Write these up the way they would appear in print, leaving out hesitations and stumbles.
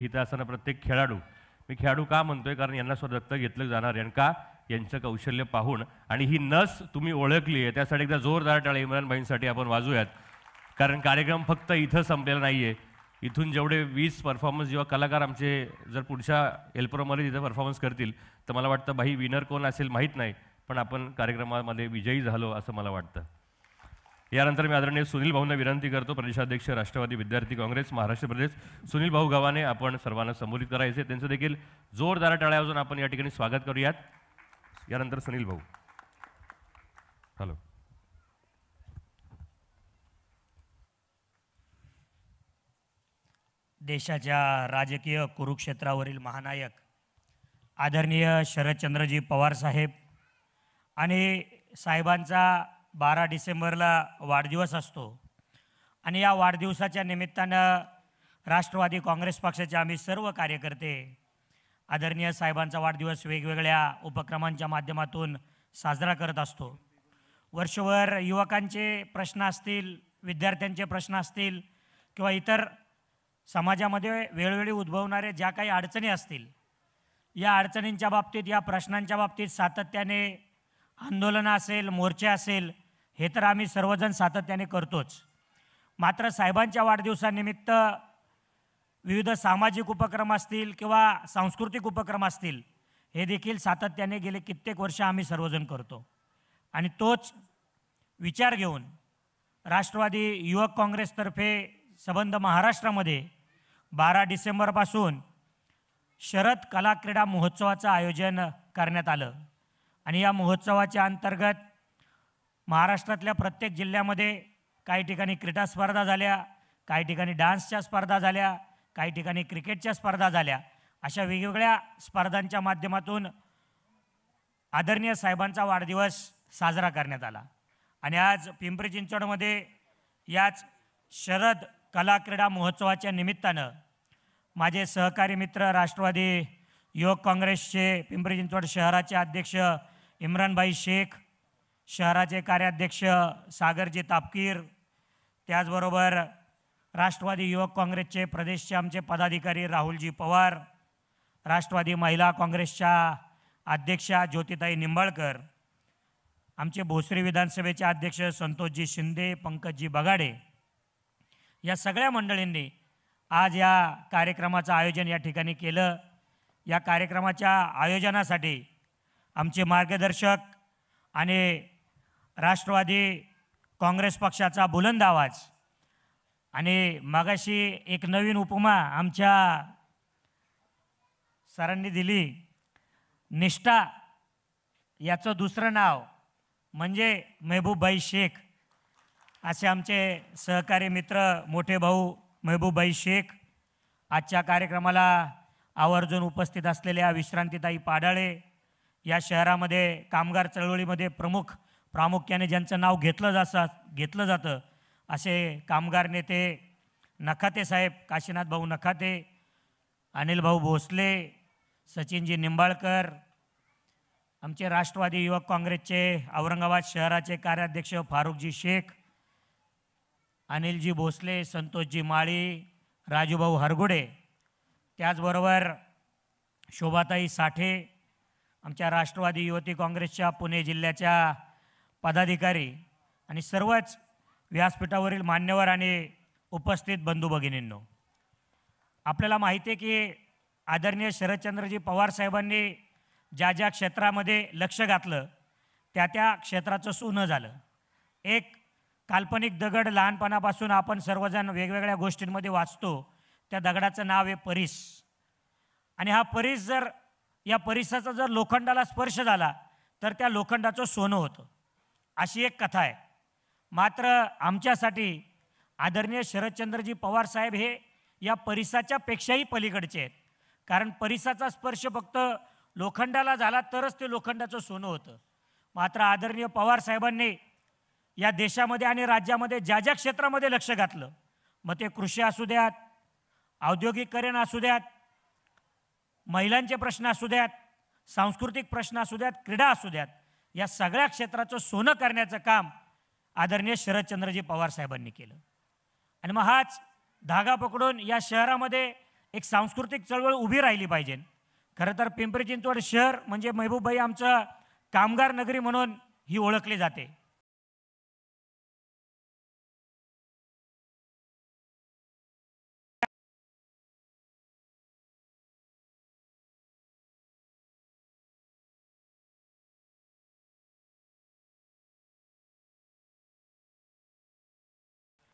इथं असताना प्रत्येक खेळाडू, मी खेळाडू का म्हणतोय कारण यांना स्वतः दत्तक घेतलं जाणार आहे का यांचं कौशल्य पाहून आणि ही नस तुम्ही ओळखली आहे त्यासाठी एकदा जोरदार टाळ्या इम्रान भाईंसाठी आपण वाजूयात. कारण कार्यक्रम फक्त इथं संपलेला नाही आहे. इथून जेवढे 20 परफॉर्मन्स जेव्हा कलाकार आमचे जर पुढच्या एल्प्रोमध्ये तिथं परफॉर्मन्स करतील तर मला वाटतं भाई विनर कोण असेल माहीत नाही, पण आपण कार्यक्रमामध्ये विजयी झालो असं मला वाटतं. यानंतर मी आदरणीय सुनील भाऊंना विनंती करतो, प्रदेशाध्यक्ष राष्ट्रवादी विद्यार्थी काँग्रेस महाराष्ट्र प्रदेश सुनील भाऊ गव्हाणे आपण सर्वांना संबोधित करायचे, त्यांचं देखील जोरदार टाळ्या वाजवून आपण या ठिकाणी स्वागत करूयात. यानंतर सुनील भाऊ. हॅलो. देशाच्या राजकीय कुरुक्षेत्रावरील महानायक आदरणीय शरदचंद्रजी पवार साहेब आणि साहेबांचा 12 डिसेंबरला वाढदिवस असतो आणि या वाढदिवसाच्या निमित्तानं राष्ट्रवादी काँग्रेस पक्षाचे आम्ही सर्व कार्यकर्ते आदरणीय साहेबांचा वाढदिवस वेगवेगळ्या उपक्रमांच्या माध्यमातून साजरा करत असतो. वर्षभर युवकांचे प्रश्न असतील, विद्यार्थ्यांचे प्रश्न असतील किंवा इतर समाजामध्ये वेळोवेळी उद्भवणारे ज्या काही अडचणी असतील, या अडचणींच्या बाबतीत, या प्रश्नांच्या बाबतीत सातत्याने आंदोलनं असेल, मोर्चे असेल, हे तर आम्ही सर्वजण सातत्याने करतोच. मात्र साहेबांच्या वाढदिवसानिमित्त विविध सामाजिक उपक्रम असतील किंवा सांस्कृतिक उपक्रम असतील, हे देखील सातत्याने गेले कित्येक वर्ष आम्ही सर्वजण करतो. आणि तोच विचार घेऊन राष्ट्रवादी युवक काँग्रेसतर्फे संबंध महाराष्ट्रामध्ये 12 डिसेंबरपासून शरद कला क्रीडा महोत्सवाचं आयोजन करण्यात आलं. आणि या महोत्सवाच्या अंतर्गत महाराष्ट्रातल्या प्रत्येक जिल्ह्यामध्ये काही ठिकाणी क्रीडा स्पर्धा झाल्या, काही ठिकाणी डान्सच्या स्पर्धा झाल्या, काही ठिकाणी क्रिकेटच्या स्पर्धा झाल्या. अशा वेगवेगळ्या स्पर्धांच्या माध्यमातून आदरणीय साहेबांचा वाढदिवस साजरा करण्यात आला. आणि आज पिंपरी चिंचवडमध्ये याच शरद कला क्रीडा महोत्सवाच्या निमित्तानं माझे सहकारी मित्र राष्ट्रवादी युवक काँग्रेसचे पिंपरी चिंचवड शहराचे अध्यक्ष इम्रानभाई शेख, शहराचे कार्याध्यक्ष सागरजी तापकीर, त्याचबरोबर राष्ट्रवादी युवक काँग्रेसचे प्रदेशचे आमचे पदाधिकारी राहुलजी पवार, राष्ट्रवादी महिला काँग्रेसच्या अध्यक्षा ज्योतिताई निंबाळकर, आमचे भोसरी विधानसभेचे अध्यक्ष संतोषजी शिंदे, पंकजजी बगाडे, या सगळ्या मंडळींनी आज या कार्यक्रमाचं आयोजन या ठिकाणी केलं. या कार्यक्रमाच्या आयोजनासाठी आमचे मार्गदर्शक आणि राष्ट्रवादी काँग्रेस पक्षाचा बुलंद आवाज आणि मगाशी एक नवीन उपमा आमच्या सरांनी दिली, निष्ठा, याचं दुसरं नाव म्हणजे महबूबभाई शेख. असे आमचे सहकारी मित्र मोठे भाऊ महबूबभाई शेख. आजच्या कार्यक्रमाला आवर्जून उपस्थित असलेल्या विश्रांतीताई पाडाळे, या शहरामध्ये कामगार चळवळीमध्ये प्रामुख्याने ज्यांचं नाव घेतलं जातं असे कामगार नेते नखाते साहेब, काशीनाथ भाऊ नखाते, अनिल भाऊ भोसले, सचिनजी निंबाळकर, आमचे राष्ट्रवादी युवक काँग्रेसचे औरंगाबाद शहराचे कार्याध्यक्ष फारुखजी शेख, अनिलजी भोसले, संतोषजी माळी, राजूभाऊ हरगुडे, त्याचबरोबर शोभाताई साठे, आमच्या राष्ट्रवादी युवती काँग्रेसच्या पुणे जिल्ह्याच्या पदाधिकारी आणि सर्वच व्यासपीठावरील मान्यवर आणि उपस्थित बंधू भगिनींनो, आपल्याला माहिती आहे की आदरणीय शरदचंद्रजी पवार साहेबांनी ज्या ज्या क्षेत्रामध्ये लक्ष घातलं त्या त्या क्षेत्राचं सोनं झालं. एक काल्पनिक दगड लहानपणापासून आपण सर्वजण वेगवेगळ्या गोष्टींमध्ये वाचतो, त्या दगडाचं नाव आहे परीस. आणि हा परीस जर, या परिसाचा जर लोखंडाला स्पर्श झाला तर त्या लोखंडाचं सोनं होतं, अशी एक कथा आहे. मात्र आमच्यासाठी आदरणीय शरदचंद्रजी पवार साहेब हे या परिसाच्या पेक्षाही पलीकडचे आहेत. कारण परिसाचा स्पर्श फक्त लोखंडाला झाला तरच ते लोखंडाचं सोनं होतं. मात्र आदरणीय पवार साहेबांनी या देशामध्ये आणि राज्यामध्ये ज्या ज्या क्षेत्रामध्ये लक्ष घातलं, मग ते कृषी असू द्यात, औद्योगिकीकरण असू द्यात, महिलांचे प्रश्न असू द्यात, सांस्कृतिक प्रश्न असू द्यात, क्रीडा असू द्यात, या सगळ्या क्षेत्राचं सोनं करण्याचं काम आदरणीय शरदचंद्रजी पवार साहेबांनी केलं. आणि मग हाच धागा पकडून या शहरामध्ये एक सांस्कृतिक चळवळ उभी राहिली पाहिजे. खरं तर पिंपरी चिंचवड शहर म्हणजे महबूबबाई आमचं कामगार नगरी म्हणून ही ओळखली जाते.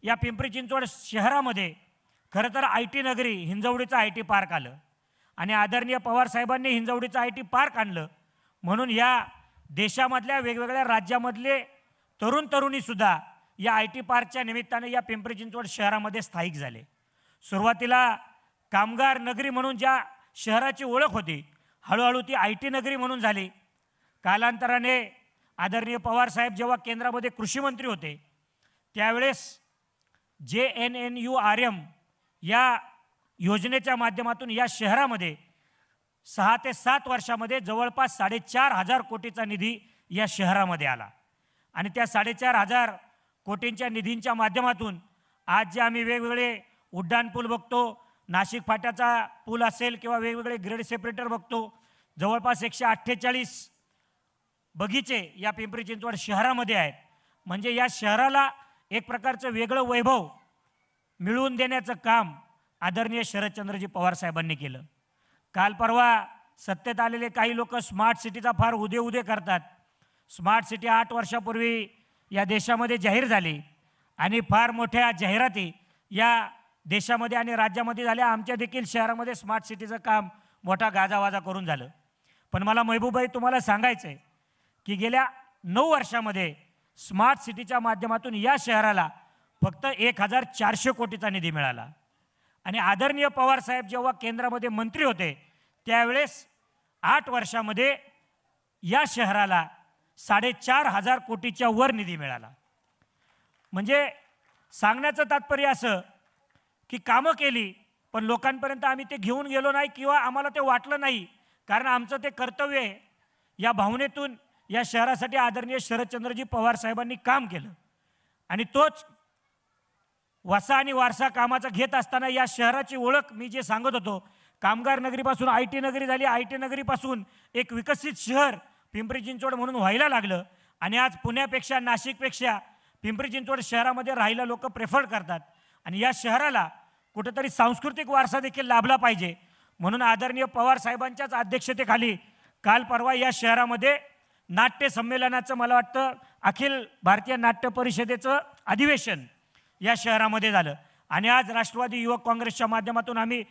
या पिंपरी चिंचवड शहरामध्ये खरं तर IT नगरी हिंजवडीचं IT पार्क आलं आणि आदरणीय पवार साहेबांनी हिंजवडीचं IT पार्क आणलं म्हणून या देशामधल्या वेगवेगळ्या राज्यामधले तरुण तरुणीसुद्धा या IT पार्कच्या निमित्ताने या पिंपरी चिंचवड शहरामध्ये स्थायिक झाले. सुरुवातीला कामगार नगरी म्हणून ज्या शहराची ओळख होती हळूहळू ती IT नगरी म्हणून झाली. कालांतराने आदरणीय पवार साहेब जेव्हा केंद्रामध्ये कृषी मंत्री होते त्यावेळेस JNNURM या योजनेच्या माध्यमातून या शहरामध्ये 6 ते 7 वर्षामध्ये जवळपास 4,500 कोटीचा निधी या शहरामध्ये आला आणि त्या 4,500 कोटींच्या निधींच्या माध्यमातून आज जे आम्ही वेगवेगळे उड्डाणपूल बघतो, नाशिक फाट्याचा पूल असेल किंवा वेगवेगळे ग्रेड सेपरेटर बघतो, जवळपास 148 बगीचे या पिंपरी चिंचवड शहरामध्ये आहेत. म्हणजे या शहराला एक प्रकारचं वेगळं वैभव मिळवून देण्याचं काम आदरणीय शरदचंद्रजी पवार साहेबांनी केलं. काल परवा सत्तेत आलेले काही लोक स्मार्ट सिटीचा फार उदे करतात. स्मार्ट सिटी 8 वर्षापूर्वी या देशामध्ये जाहीर झाली आणि फार मोठ्या जाहिराती या देशामध्ये आणि राज्यामध्ये झाल्या. आमच्या देखील शहरामध्ये स्मार्ट सिटीचं काम मोठा गाजावाजा करून झालं. पण मला महबूबबाई तुम्हाला सांगायचं आहे की गेल्या 9 वर्षामध्ये स्मार्ट सिटीच्या माध्यमातून या शहराला फक्त 1,400 कोटीचा निधी मिळाला आणि आदरणीय पवार साहेब जेव्हा केंद्रामध्ये मंत्री होते त्यावेळेस 8 वर्षामध्ये या शहराला 4,500 कोटीच्या वर निधी मिळाला. म्हणजे सांगण्याचं तात्पर्य असं की कामं केली पण लोकांपर्यंत आम्ही ते घेऊन गेलो नाही किंवा आम्हाला ते वाटलं नाही, कारण आमचं ते कर्तव्य आहे. या भावनेतून या शहरासाठी आदरणीय शरदचंद्रजी पवार साहेबांनी काम केलं आणि तोच वसा आणि वारसा कामाचा घेत असताना या शहराची ओळख मी जे सांगत होतो, कामगार नगरीपासून IT नगरी झाली, IT नगरीपासून एक विकसित शहर पिंपरी चिंचवड म्हणून व्हायला लागलं आणि आज पुण्यापेक्षा नाशिकपेक्षा पिंपरी चिंचवड शहरामध्ये राहायला लोक प्रेफर करतात आणि या शहराला कुठेतरी सांस्कृतिक वारसा देखील लाभला पाहिजे म्हणून आदरणीय पवार साहेबांच्याच अध्यक्षतेखाली काल परवा या शहरामध्ये नाट्य संमेलनाचं मला वाटतं अखिल भारतीय नाट्य परिषदेचं अधिवेशन या शहरामध्ये झालं आणि आज राष्ट्रवादी युवक काँग्रेसच्या माध्यमातून आम्ही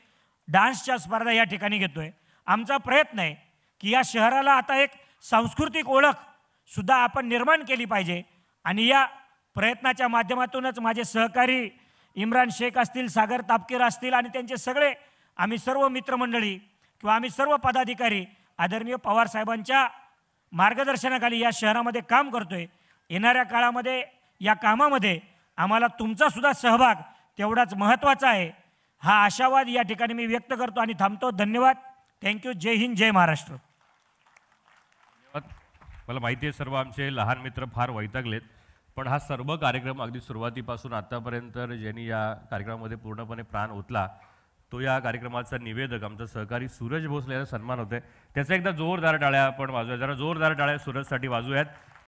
डान्सच्या स्पर्धा या ठिकाणी घेतोय. आमचा प्रयत्न आहे की या शहराला आता एक सांस्कृतिक ओळख सुद्धा आपण निर्माण केली पाहिजे आणि या प्रयत्नाच्या माध्यमातूनच माझे सहकारी इम्रान शेख असतील, सागर तापकीर असतील आणि त्यांचे सगळे आम्ही सर्व मित्रमंडळी किंवा आम्ही सर्व पदाधिकारी आदरणीय पवार साहेबांच्या मार्गदर्शनाखाली या शहरामध्ये काम करतोय. येणाऱ्या काळामध्ये या कामामध्ये आम्हाला तुमचा सुद्धा सहभाग तेवढाच महत्त्वाचा आहे हा आशावाद या ठिकाणी मी व्यक्त करतो आणि थांबतो. धन्यवाद. थँक्यू. जय हिंद, जय महाराष्ट्र. मला माहिती आहे सर्व आमचे लहान मित्र फार वैतागलेत, पण हा सर्व कार्यक्रम अगदी सुरुवातीपासून आतापर्यंत ज्यांनी या कार्यक्रमामध्ये पूर्णपणे प्राण ओतला तो या कार्यक्रमाचा निवेदक आमचा सहकारी सूरज भोसले याचा सन्मान होतोय. त्याचा एकदा जोरदार टाळ्या आपण वाजूया. जरा जोरदार टाळ्या सूरजसाठी वाजूयात.